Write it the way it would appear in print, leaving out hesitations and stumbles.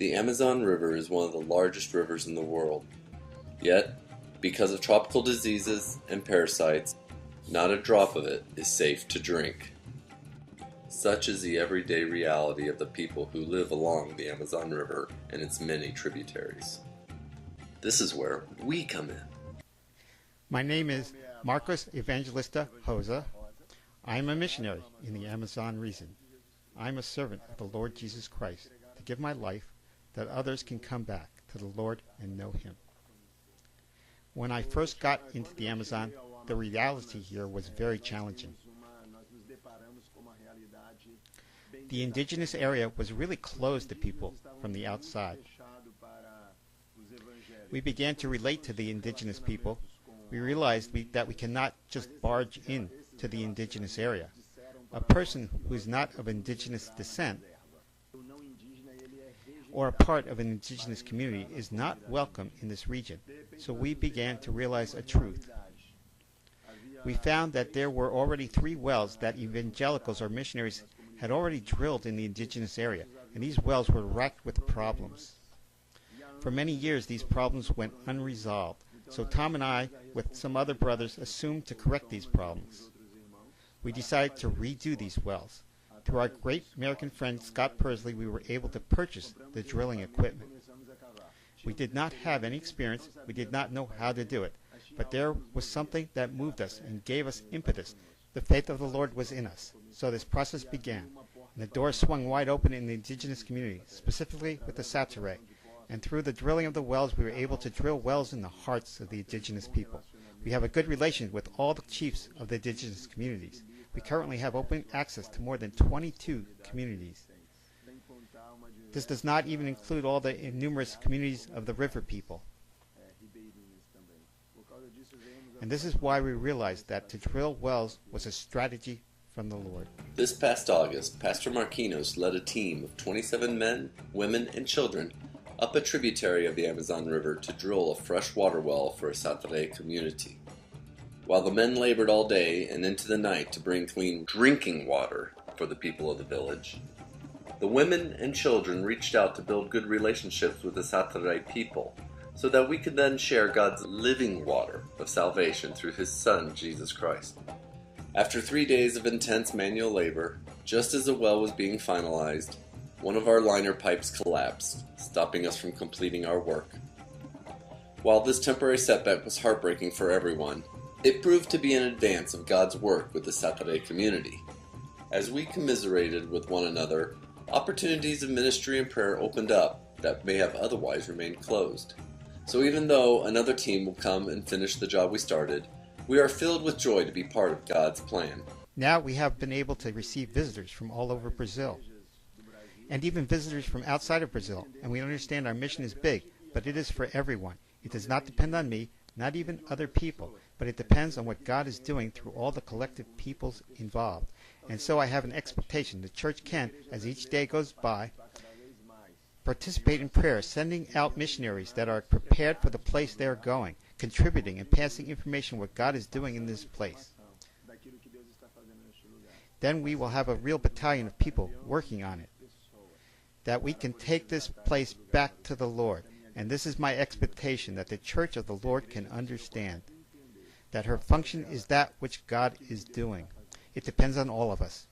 The Amazon River is one of the largest rivers in the world. Yet, because of tropical diseases and parasites, not a drop of it is safe to drink. Such is the everyday reality of the people who live along the Amazon River and its many tributaries. This is where we come in. My name is Marcos Evangelista Rosa. I am a missionary in the Amazon region. I am a servant of the Lord Jesus Christ to give my life that others can come back to the Lord and know Him. When I first got into the Amazon, the reality here was very challenging. The indigenous area was really closed to people from the outside. We began to relate to the indigenous people. We realized that we cannot just barge in to the indigenous area. A person who is not of indigenous descent or a part of an indigenous community is not welcome in this region. So we began to realize a truth. We found that there were already 3 wells that evangelicals or missionaries had already drilled in the indigenous area, and these wells were racked with problems. For many years, these problems went unresolved, so Tom and I, with some other brothers, assumed to correct these problems. We decided to redo these wells. Through our great American friend Scott Persley, we were able to purchase the drilling equipment. We did not have any experience, we did not know how to do it, but there was something that moved us and gave us impetus. The faith of the Lord was in us. So this process began, and the doors swung wide open in the indigenous community, specifically with the Sateré. And through the drilling of the wells, we were able to drill wells in the hearts of the indigenous people. We have a good relation with all the chiefs of the indigenous communities. We currently have open access to more than 22 communities. This does not even include all the numerous communities of the river people. And this is why we realized that to drill wells was a strategy from the Lord. This past August, Pastor Marquinos led a team of 27 men, women, and children up a tributary of the Amazon River to drill a fresh water well for a Sateré community. While the men labored all day and into the night to bring clean drinking water for the people of the village, the women and children reached out to build good relationships with the Sateré people so that we could then share God's living water of salvation through His Son, Jesus Christ. After 3 days of intense manual labor, just as the well was being finalized, one of our liner pipes collapsed, stopping us from completing our work. While this temporary setback was heartbreaking for everyone, it proved to be an advance of God's work with the Sateré community. As we commiserated with one another, opportunities of ministry and prayer opened up that may have otherwise remained closed. So even though another team will come and finish the job we started, we are filled with joy to be part of God's plan. Now we have been able to receive visitors from all over Brazil, and even visitors from outside of Brazil, and we understand our mission is big, but it is for everyone. It does not depend on me, not even other people, but it depends on what God is doing through all the collective peoples involved. And so I have an expectation the church can, as each day goes by, participate in prayer, sending out missionaries that are prepared for the place they are going, contributing and passing information what God is doing in this place. Then we will have a real battalion of people working on it, that we can take this place back to the Lord. And this is my expectation, that the church of the Lord can understand that her function is that which God is doing. It depends on all of us.